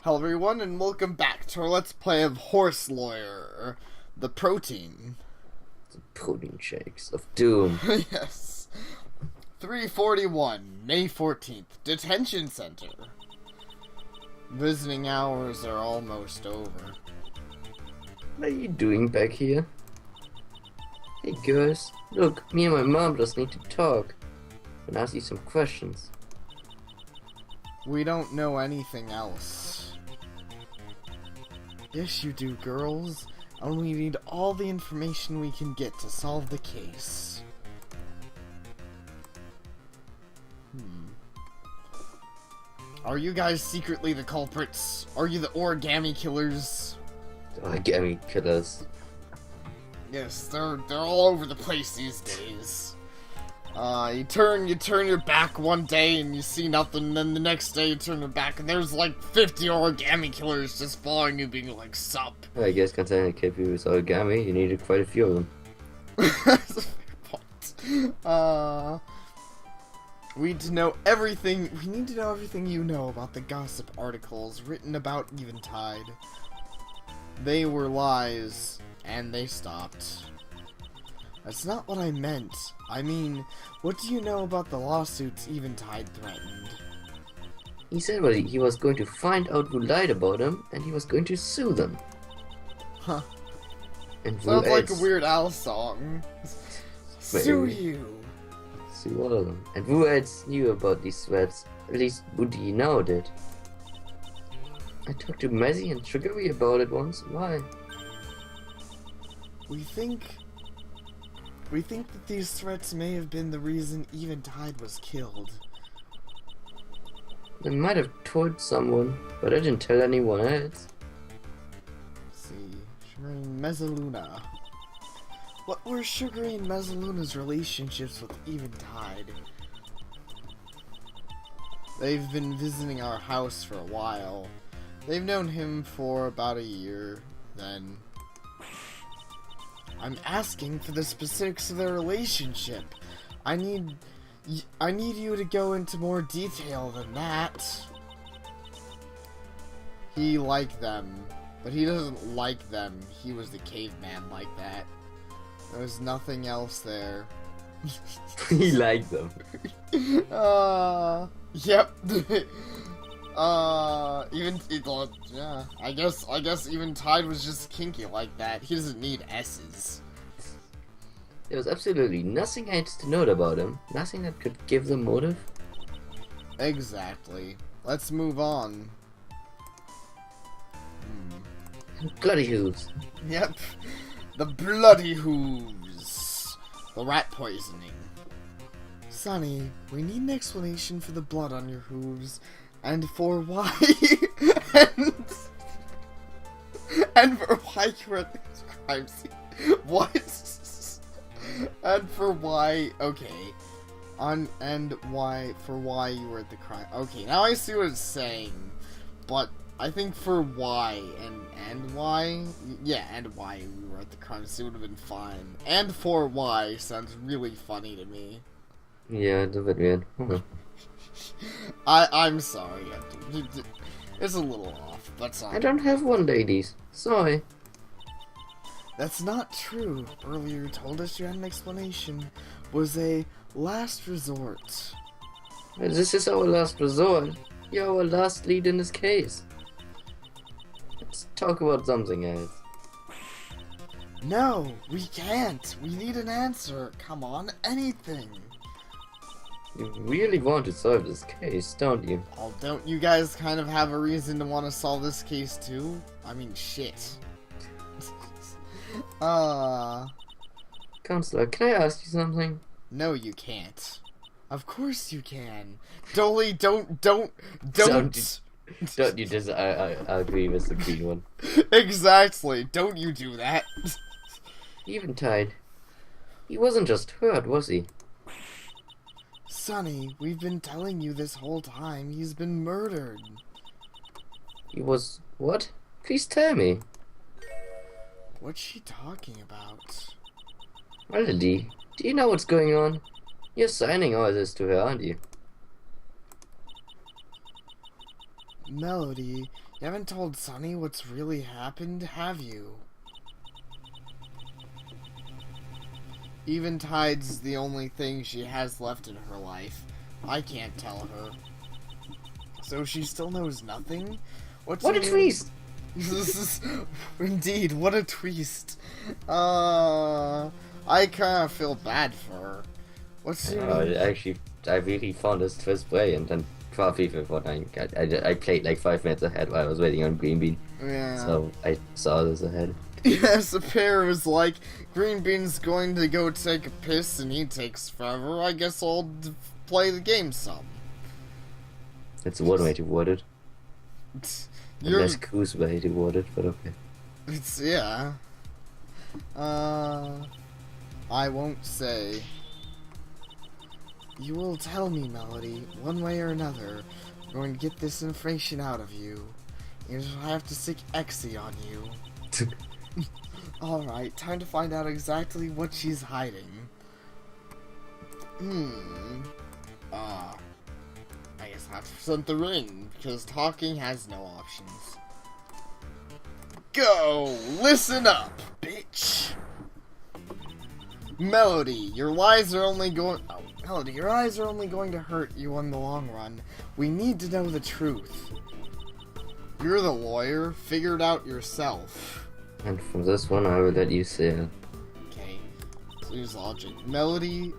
Hello everyone and welcome back to our Let's Play of Horse Lawyer, the protein. The protein shakes of doom. Yes. 3:41, May 14th, Detention Center. Visiting hours are almost over. What are you doing back here? Hey guys, look, me and my mom just need to talk and ask you some questions. We don't know anything else. Yes, you do, girls. And we need all the information we can get to solve the case. Are you guys secretly the culprits? Are you the origami killers? Origami killers. Yes, they're all over the place these days. You turn your back one day and you see nothing, and then the next day you turn your back and there's like 50 origami killers just following you, being like, sup. I guess considering the KP was origami, you needed quite a few of them. That's a fair point. We need to know everything you know about the gossip articles written about Eventide. They were lies, and they stopped. That's not what I meant. I mean, what do you know about the lawsuits Eventide threatened? He said he was going to find out who lied about him, and he was going to sue them. Huh. And Sounds like a Weird Al song. Sue you. Sue all of them. And who else knew about these threats? At least Woody now did. I talked to Mezzy and Sugary about it once. Why? We think that these threats may have been the reason Eventide was killed. They might have told someone, but I didn't tell anyone else. Let's see, Sugary and Mezzaluna. What were Sugary and Mezzaluna's relationships with Eventide? They've been visiting our house for a while. They've known him for about a year, then. I'm asking for the specifics of their relationship. I need you to go into more detail than that. He liked them, but he doesn't like them. He was the caveman like that. There was nothing else there. He liked them. Yep. Yeah. I guess Eventide was just kinky like that. He doesn't need S's. There was absolutely nothing else to note about him. Nothing that could give them motive. Exactly. Let's move on. Bloody hooves. Yep. The bloody hooves. The rat poisoning. Sonny, we need an explanation for the blood on your hooves. And for why... and for why you were at the crime scene. What? And for why... Okay. For why you were at the crime... Okay, now I see what it's saying. But I think for why and why... Yeah, and why we were at the crime scene would have been fine. And for why sounds really funny to me. Yeah, it's a bit weird. I'm sorry. It's a little off. That's all. I don't have one, ladies. Sorry. That's not true. Earlier you told us you had an explanation. Was a last resort. This is our last resort. You're our last lead in this case. Let's talk about something else. No, we can't. We need an answer. Come on, anything. You really want to solve this case, don't you? Oh, don't you guys kind of have a reason to want to solve this case too? I mean, shit. Counselor, can I ask you something? No, you can't. Of course you can. Dolly, don't. Don't you just, I agree with the green one. Exactly. Don't you do that. Eventide. He wasn't just hurt, was he? Sonny, we've been telling you this whole time. He's been murdered. He was... what? Please tell me. What's she talking about? Melody, do you know what's going on? You're signing all this to her, aren't you? Melody, you haven't told Sunny what's really happened, have you? Eventide's the only thing she has left in her life. I can't tell her. So she still knows nothing? What a twist! Indeed, what a twist. I kinda feel bad for her. What's your Actually, I really found this twist brilliant and probably for what I played like 5 minutes ahead while I was waiting on Green Bean. Yeah. So I saw this ahead. Yes, the pair was like, Green Bean's going to go take a piss and he takes forever. I guess I'll play the game some. It's one way to word it. You're... Less cool way to word it, but okay. It's, yeah. I won't say. You will tell me, Melody, one way or another. I'm going to get this information out of you. And I have to stick Exy on you. Alright, time to find out exactly what she's hiding. I guess I have to present the ring, because talking has no options. Go! Listen up, bitch! Melody, your lies are only going... Oh, Melody, your lies are only going to hurt you in the long run. We need to know the truth. You're the lawyer. Figure it out yourself. And from this one, I will let you say it. Okay. So use logic. Melody,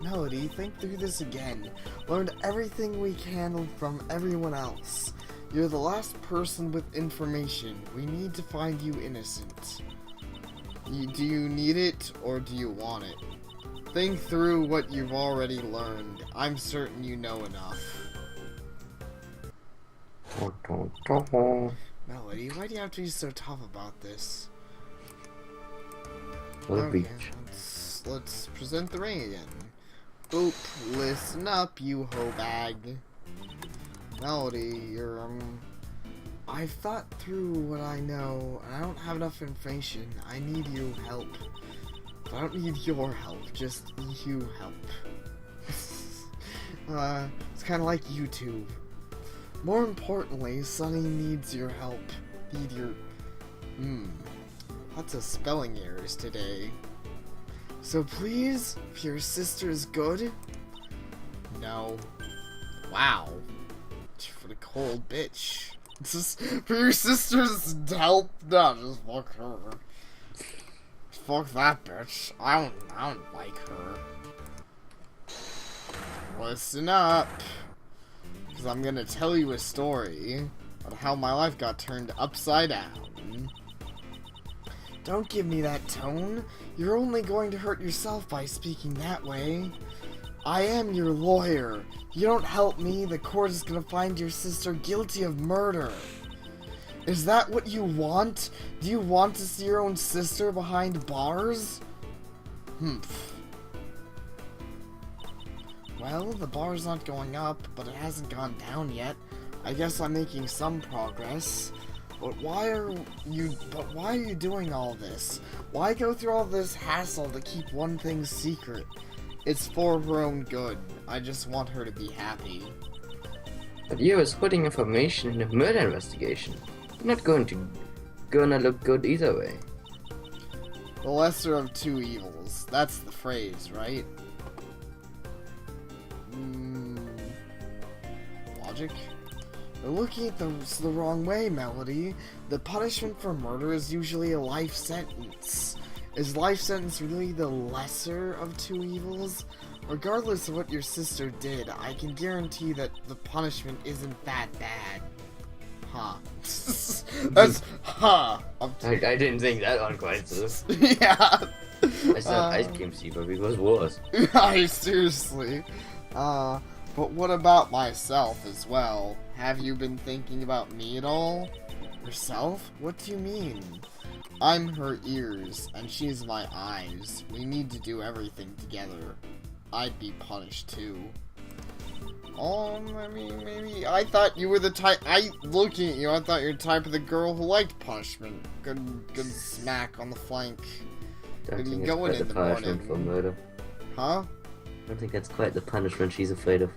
think through this again. Learn everything we can from everyone else. You're the last person with information. We need to find you innocent. Do you need it, or do you want it? Think through what you've already learned. I'm certain you know enough. Melody, why do you have to be so tough about this? Okay, let's present the ring again. Oop, listen up, you hoe bag. Melody, I've thought through what I know, and I don't have enough information. I need your help. But I don't need your help, just you help. It's kinda like YouTube. More importantly, Sunny needs your help. Lots of spelling errors today. So please, if your sister's good... No. Wow. For the cold bitch. For your sister's help? No, just fuck her. Fuck that bitch. I don't like her. Listen up. Because I'm gonna tell you a story about how my life got turned upside down. Don't give me that tone. You're only going to hurt yourself by speaking that way. I am your lawyer. You don't help me, the court is gonna find your sister guilty of murder. Is that what you want? Do you want to see your own sister behind bars? Well, the bar's not going up, but it hasn't gone down yet. I guess I'm making some progress. But why are you doing all this? Why go through all this hassle to keep one thing secret? It's for her own good. I just want her to be happy. But you was putting information in a murder investigation. Not gonna look good either way. The lesser of two evils. That's the phrase, right? Logic? You're looking at this the wrong way, Melody. The punishment for murder is usually a life sentence. Is life sentence really the lesser of two evils? Regardless of what your sister did, I can guarantee that the punishment isn't that bad. Huh. That's... Huh. I didn't think that one quite so. Yeah. I said Ice Cream Seeker because worse. Seriously. But what about myself as well? Have you been thinking about me at all? Yourself? What do you mean? I'm her ears, and she's my eyes. We need to do everything together. I'd be punished too. Oh, I mean, maybe. I thought you were the type. Looking at you, I thought you're the type of the girl who liked punishment. Good smack on the flank. Don't think you going it's in quite the the punishment morning? for murder. Huh? I don't think that's quite the punishment she's afraid of.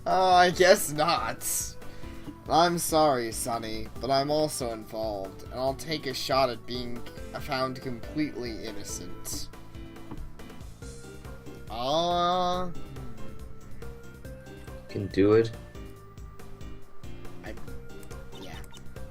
I guess not. I'm sorry, Sonny, but I'm also involved, and I'll take a shot at being found completely innocent. Can do it. Yeah.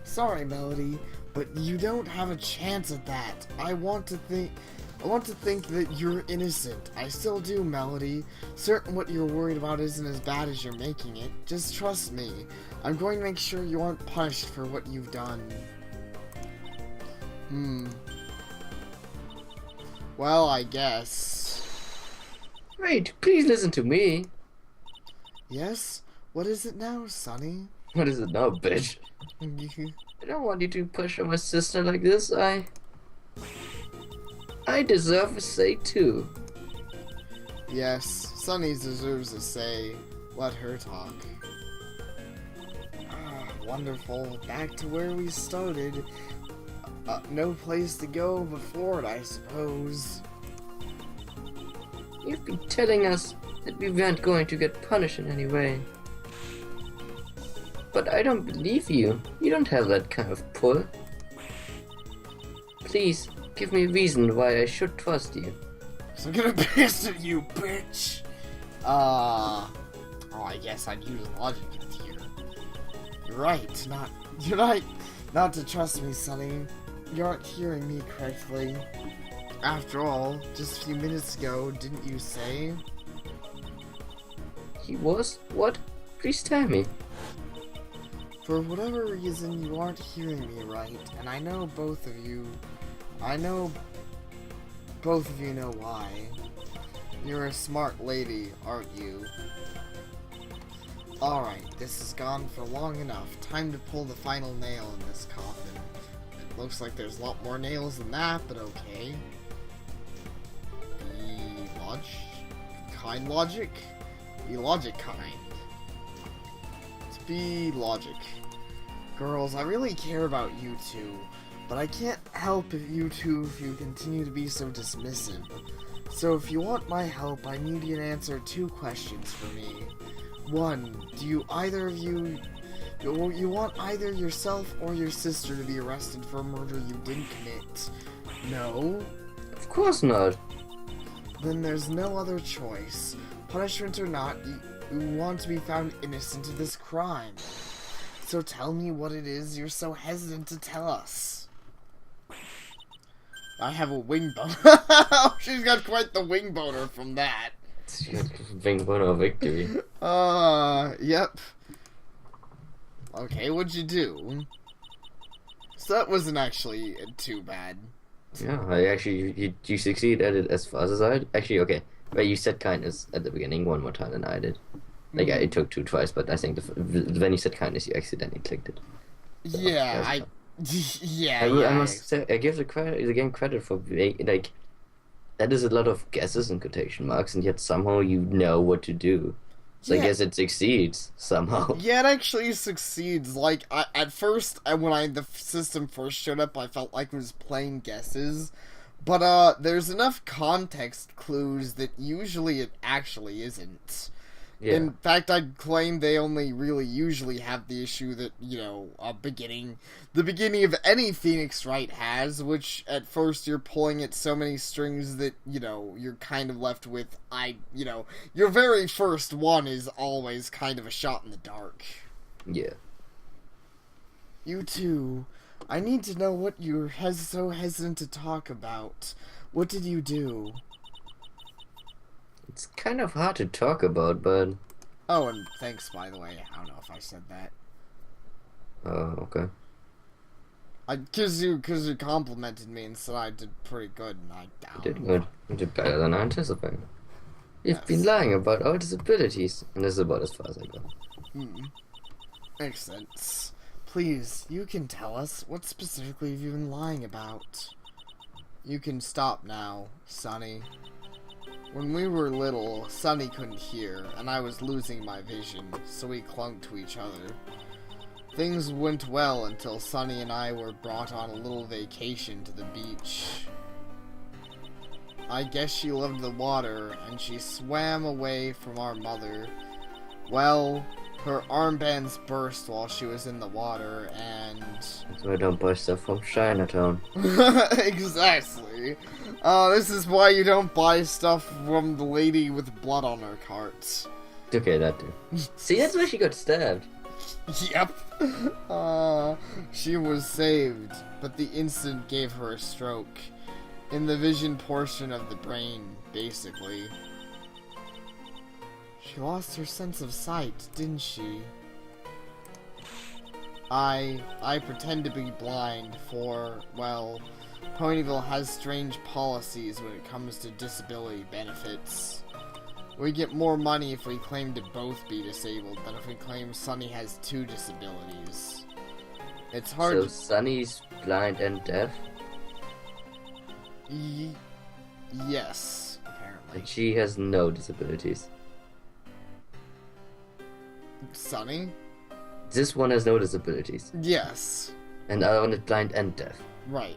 Sorry, Melody, but you don't have a chance at that. I want to think that you're innocent. I still do, Melody. Certain what you're worried about isn't as bad as you're making it. Just trust me. I'm going to make sure you aren't punished for what you've done. Well, I guess. Wait, please listen to me. Yes? What is it now, Sonny? What is it now, bitch? I don't want you to push on my sister like this. I deserve a say too. Yes, Sonny deserves a say. Let her talk. Wonderful. Back to where we started. No place to go but forward, I suppose. You've been telling us that we weren't going to get punished in any way. But I don't believe you. You don't have that kind of pull. Please, give me a reason why I should trust you. So I'm gonna piss at you, bitch! Oh, I guess I'd use logic here. You're right not to trust me, Sonny. You aren't hearing me correctly. After all, just a few minutes ago, didn't you say? He was? What? Please tell me. For whatever reason, you aren't hearing me right, and I know both of you know why. You're a smart lady, aren't you? Alright, this has gone for long enough. Time to pull the final nail in this coffin. It looks like there's a lot more nails than that, but okay. Logic? Be logic kind. Be logic. Girls, I really care about you two, but I can't help you continue to be so dismissive. So if you want my help, I need you to answer 2 questions for me. 1, do you want either yourself or your sister to be arrested for a murder you didn't commit? No? Of course not. Then there's no other choice. Punishment or not, you want to be found innocent of this crime. So tell me what it is you're so hesitant to tell us. I have a wing boner. She's got quite the wing boner from that. She got wing boner victory. Yep. Okay, what'd you do? So that wasn't actually too bad. Yeah, you succeed at it as fast as I did. Actually, okay. But you said kindness at the beginning one more time than I did. Like, it took 2 tries, but I think when you said kindness, you accidentally clicked it. So, yeah, I must say, I give the game credit for like, that is a lot of guesses in quotation marks, and yet somehow you know what to do. So I guess it succeeds somehow. Yeah, it actually succeeds. Like, at first, when the system first showed up, I felt like it was plain guesses. But, there's enough context clues that usually it actually isn't. Yeah. In fact, I'd claim they only really usually have the issue that, the beginning of any Phoenix Wright has, which at first you're pulling at so many strings that, you're kind of left with, your very first one is always kind of a shot in the dark. Yeah. You two, I need to know what you're so hesitant to talk about. What did you do? It's kind of hard to talk about, but... Oh, and thanks, by the way. I don't know if I said that. Oh, okay. Because you complimented me and said I did pretty good, and I doubt. You did good. You did better than I anticipated. You've been lying about all disabilities, and this is about as far as I go. Makes sense. Please, you can tell us. What specifically have you been lying about? You can stop now, Sonny. When we were little, Sonny couldn't hear, and I was losing my vision, so we clung to each other. Things went well until Sonny and I were brought on a little vacation to the beach. I guess she loved the water, and she swam away from our mother. Well, her armbands burst while she was in the water, and That's why I don't buy stuff from Chinatown. exactly. This is why you don't buy stuff from the lady with blood on her cart. Okay, that too. See, that's why she got stabbed. Yep. She was saved, but the incident gave her a stroke. In the vision portion of the brain, basically. She lost her sense of sight, didn't she? I pretend to be blind for, well, Ponyville has strange policies when it comes to disability benefits. We get more money if we claim to both be disabled than if we claim Sunny has 2 disabilities. It's hard So to... Sunny's blind and deaf, Yes, apparently. and she has no disabilities. Sunny? This one has no disabilities, Yes. and the other one is blind and deaf. Right.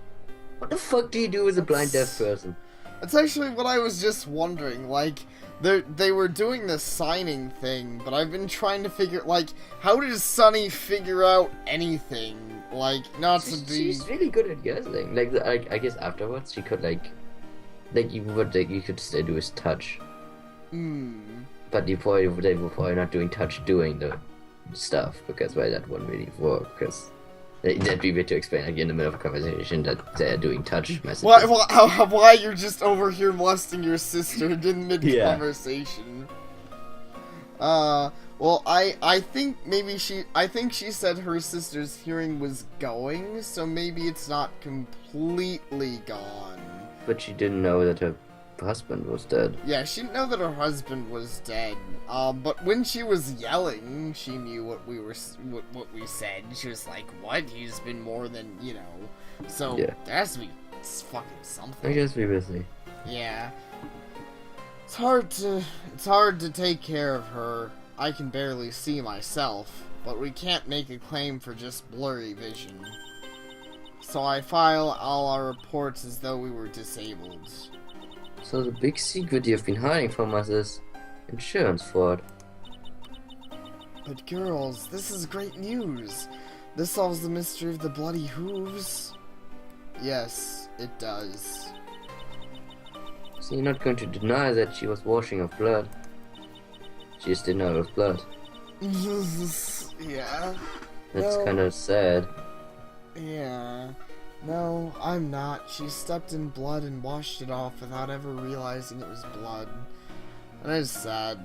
What the fuck do you do as a blind deaf person? That's actually what I was just wondering. Like, they were doing the signing thing, but I've been trying to figure, like, how does Sunny figure out anything? Like, not to be... She's really good at guessing. Like, I guess afterwards she could you could still do is touch, but they were probably not doing touch doing the stuff, because that wouldn't really work, because that'd be weird to explain like in the middle of a conversation that they're doing touch messages. Why you're just over here molesting your sister in mid-conversation? Well, I think she said her sister's hearing was going, so maybe it's not completely gone. But she didn't know that her husband was dead. Yeah, she didn't know that her husband was dead. But when she was yelling, she knew what we said. She was like, "What? He's been more than So Yeah. there has to be fucking something. I guess we will see. Yeah. It's hard to take care of her. I can barely see myself, but we can't make a claim for just blurry vision. So I file all our reports as though we were disabled. So the big secret you've been hiding from us is insurance fraud. But girls, this is great news. This solves the mystery of the bloody hooves. Yes, it does. So you're not going to deny that she was washing of blood. She just didn't know it was blood. Yeah. That's No. kind of sad. Yeah. No, I'm not. She stepped in blood and washed it off without ever realizing it was blood. That is sad.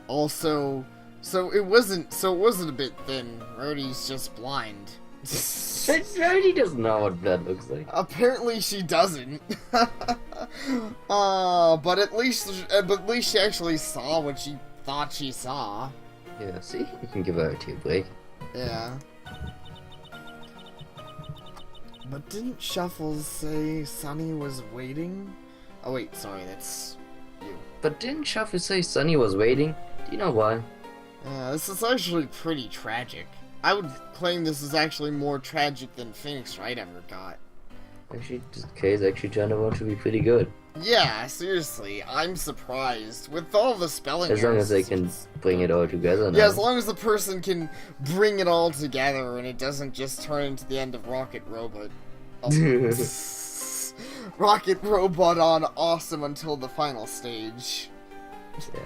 Also, so it wasn't a bit thin. Rhodey's just blind. Rhodey doesn't know what blood looks like. Apparently she doesn't. But at least she actually saw what she thought she saw. Yeah, see? You can give her a tea break. Yeah. But didn't Shuffles say Sunny was waiting? Oh wait, sorry, that's you. But didn't Shuffle say Sunny was waiting? Do you know why? This is actually pretty tragic. I would claim this is actually more tragic than Phoenix Wright ever got. Actually, this case actually turned out to be pretty good. Yeah, seriously, I'm surprised. With all the spelling As long errors, as they can bring it all together now. Yeah, as long as the person can bring it all together and it doesn't just turn into the end of Rocket Robot. Oh. Rocket Robot on awesome until the final stage. Yeah.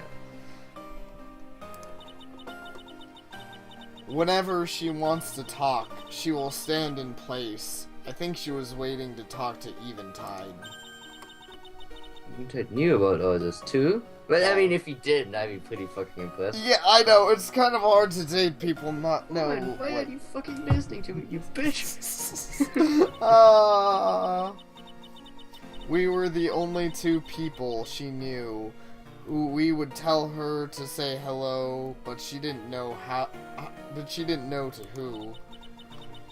Whenever she wants to talk, she will stand in place. I think she was waiting to talk to Eventide. Eventide knew about all this too. But I mean, if he didn't, I'd be pretty fucking impressed. Yeah, I know, it's kind of hard to date people not know. Man, why are you fucking listening to me, you bitch? We were the only 2 people she knew. We would tell her to say hello, but she didn't know how. But she didn't know to who.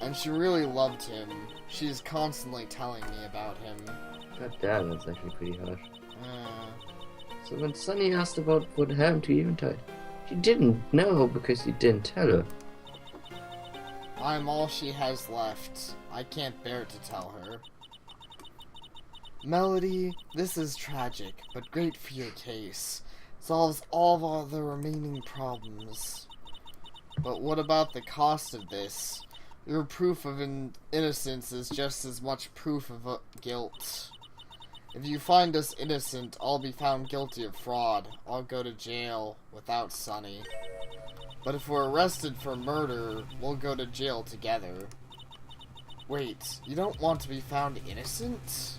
And she really loved him. She's constantly telling me about him. God damn, that's actually pretty harsh. So when Sunny asked about what happened to Eventide, she didn't know because you didn't tell her. I'm all she has left. I can't bear to tell her. Melody, this is tragic, but great for your case. Solves all of the remaining problems. But what about the cost of this? Your proof of innocence is just as much proof of guilt. If you find us innocent, I'll be found guilty of fraud. I'll go to jail without Sunny. But if we're arrested for murder, we'll go to jail together. Wait, you don't want to be found innocent?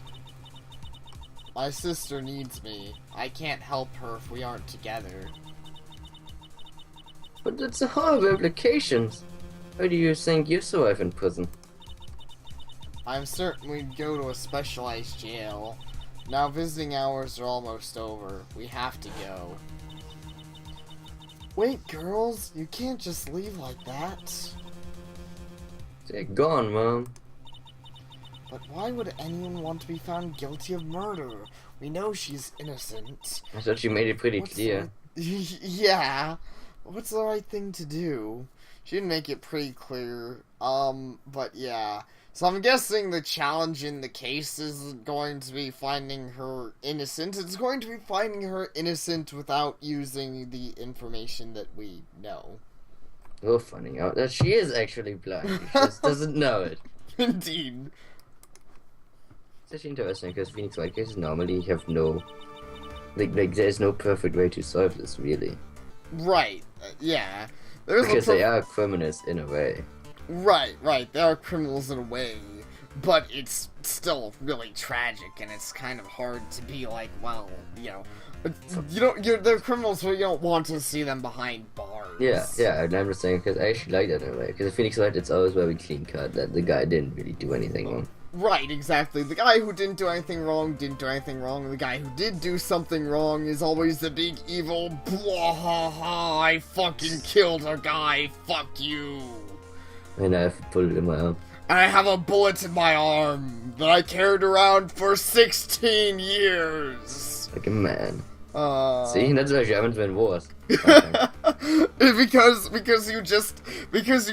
My sister needs me. I can't help her if we aren't together. But that's a horrible implications. Why do you think you survive in prison? I'm certain we'd go to a specialized jail. Now visiting hours are almost over. We have to go. Wait, girls, you can't just leave like that. They're gone, Mom. But why would anyone want to be found guilty of murder? We know she's innocent. I thought you made it pretty What's clear. Yeah. What's the right thing to do? She didn't make it pretty clear. But yeah. So I'm guessing the challenge in the case is going to be finding her innocent. It's going to be finding her innocent without using the information that we know. We're finding out that she is actually blind. She just doesn't know it. Indeed. It's actually interesting because Phoenix Wright cases normally have no... Like there's no perfect way to solve this, really. Right. Yeah. There's Because they are criminals in a way. Right. They are criminals in a way, but it's still really tragic, and it's kind of hard to be like, well, you know, they're criminals, but you don't want to see them behind bars. Yeah, and I'm just saying because I actually like that in a way. Because in Phoenix Wright, it's always very clean cut that the guy didn't really do anything wrong. Right, exactly. The guy who didn't do anything wrong didn't do anything wrong. The guy who did do something wrong is always the big evil, blah ha ha, I fucking killed a guy, fuck you. And I have to put it in my arm. And I have a bullet in my arm that I carried around for 16 years. Like a man. See, that's why Germans win wars. because you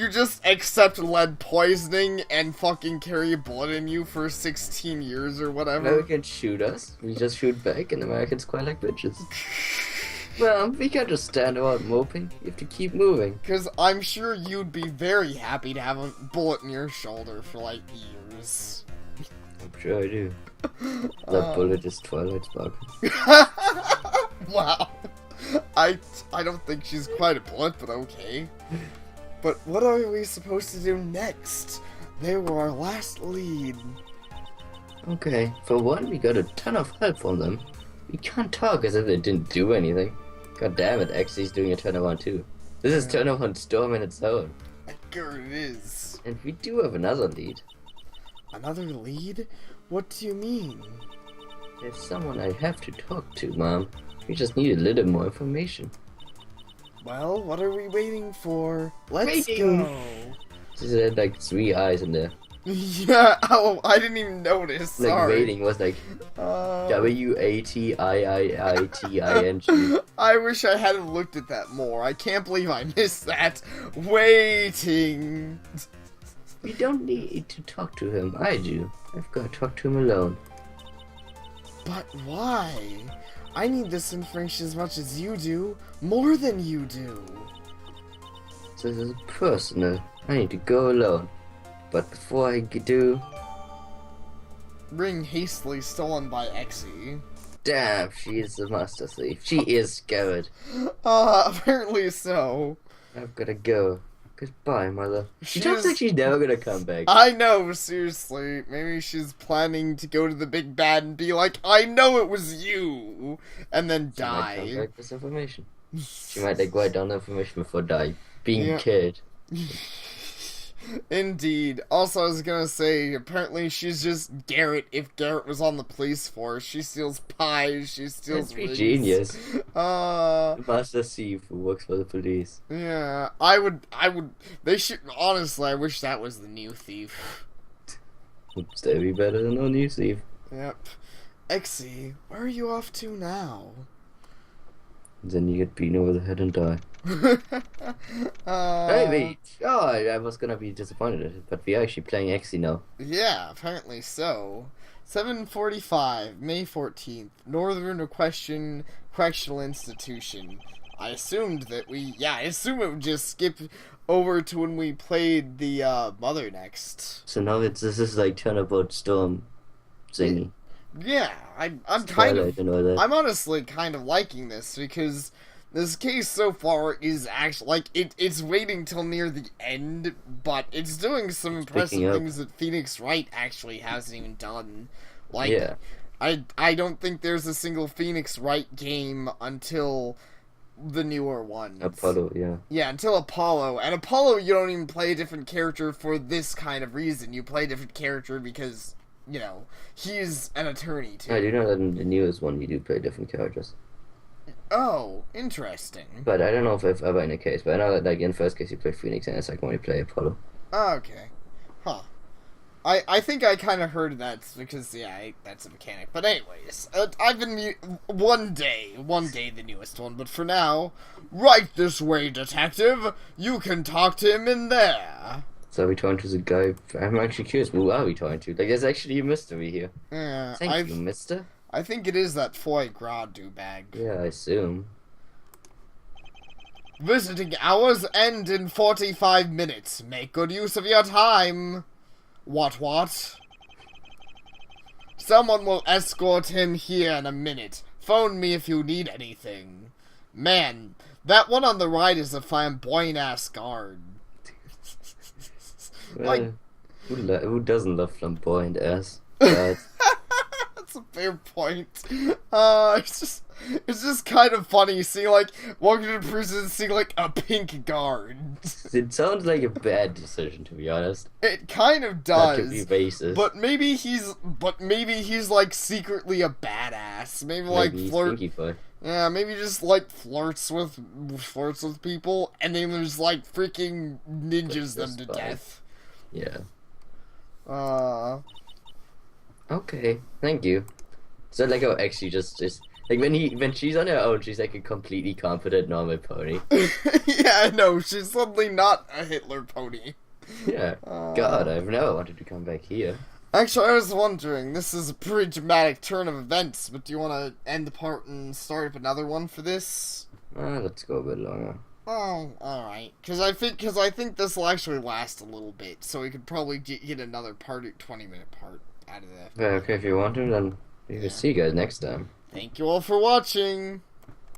just accept lead poisoning and fucking carry a bullet in you for 16 years or whatever. Americans shoot us, we just shoot back, and Americans cry like bitches. Well, we can't just stand around moping. You have to keep moving. Because I'm sure you'd be very happy to have a bullet in your shoulder for like years. I'm sure I do. That bullet is Twilight Sparkle. Wow. I don't think she's quite a bullet, but okay. But what are we supposed to do next? They were our last lead. Okay, for one, we got a ton of help from them. We can't talk as if they didn't do anything. God damn it, Xy's doing a turnaround too. This is turnaround storm in its own. Sure it is. And we do have another lead. Another lead? What do you mean? There's someone I have to talk to, Mom. We just need a little more information. Well, what are we waiting for? Let's Waiting. go. She had like 3 eyes in there. Yeah, oh, I didn't even notice. Like Sorry. waiting was like WATIIITING. I wish I hadn't looked at that more. I can't believe I missed that. Waiting. We don't need to talk to him. I do. I've got to talk to him alone. But why? I need this information as much as you do. More than you do. So this is personal. I need to go alone. But before I do... Ring hastily stolen by Exy. Damn, she is the master thief. She is scared. Apparently so. I've gotta go. Goodbye, mother. She She talks is- like she's never gonna come back. I know, seriously. Maybe she's planning to go to the big bad and be like, I know it was you! And then She might come die. back with this information. She might like write down the information before dying. Being Yeah. killed. Indeed. Also, I was gonna say, apparently she's just Garrett if Garrett was on the police force. She steals pies, she steals That's pretty rings. genius. Uh, The master thief who works for the police. yeah. They should, honestly, I wish that was the new thief. Would still be better than no new thief. Yep. Exy, where are you off to now? Then you get beaten over the head and die. uh, Hey, wait. Oh, I was gonna be disappointed at it, but we're actually playing Exy now. Yeah, apparently so. 7:45, May 14th, Northern Correctional Institution. I assumed that I assume it would just skip over to when we played the Mother next. So now this is like Turnabout Storm thingy. Yeah, I'm kind Twilight of, and all that. I'm honestly kind of liking this because this case so far is actually like it's waiting till near the end, but it's doing some impressive picking up. things that Phoenix Wright actually hasn't even done. Like, Yeah. I don't think there's a single Phoenix Wright game until the newer ones. Apollo, yeah. Yeah, until Apollo. And Apollo, you don't even play a different character for this kind of reason. You play a different character because, you know, he's an attorney, too. I do know that in the newest one you do play different characters. Oh, interesting. But I don't know if ever in a case, but I know that like in first case you play Phoenix and in the second one you play Apollo. Okay. Huh. I think I kind of heard that because, that's a mechanic. But anyways, I've been one day the newest one, but for now, right this way, detective. You can talk to him in there. So are we talking to the guy? I'm actually curious, who are we talking to? Like, there's actually a mystery here. Yeah, Thank you, mister. I think it is that foie gras do-bag. Yeah, I assume. Visiting hours end in 45 minutes. Make good use of your time. What? Someone will escort him here in a minute. Phone me if you need anything. Man, that one on the right is a flamboyant-ass guard. Well, Like- who doesn't love flamboyant ass? God. That's a fair point. It's just kind of funny seeing, like, walking into prison and seeing, like, a pink guard. It sounds like a bad decision, to be honest. It kind of That could be does. racist. But maybe he's like secretly a badass. Maybe like Maybe flirt. Stinky Boy. Yeah, maybe just like flirts with people, and then there's like freaking ninjas them to Spy. death. Yeah. Okay. Okay, thank you. So like how actually just like when she's on her own, she's like a completely competent normal pony. Yeah, I know. She's suddenly not a Hitler pony. Yeah. God, I've never wanted to come back here. Actually, I was wondering. This is a pretty dramatic turn of events, but do you want to end the part and start up another one for this? Let's go a bit longer. Oh, alright. Because I think this will actually last a little bit, so we could probably get another 20-minute part out of that. Yeah, okay, if you want to, then we will see you guys next time. Thank you all for watching!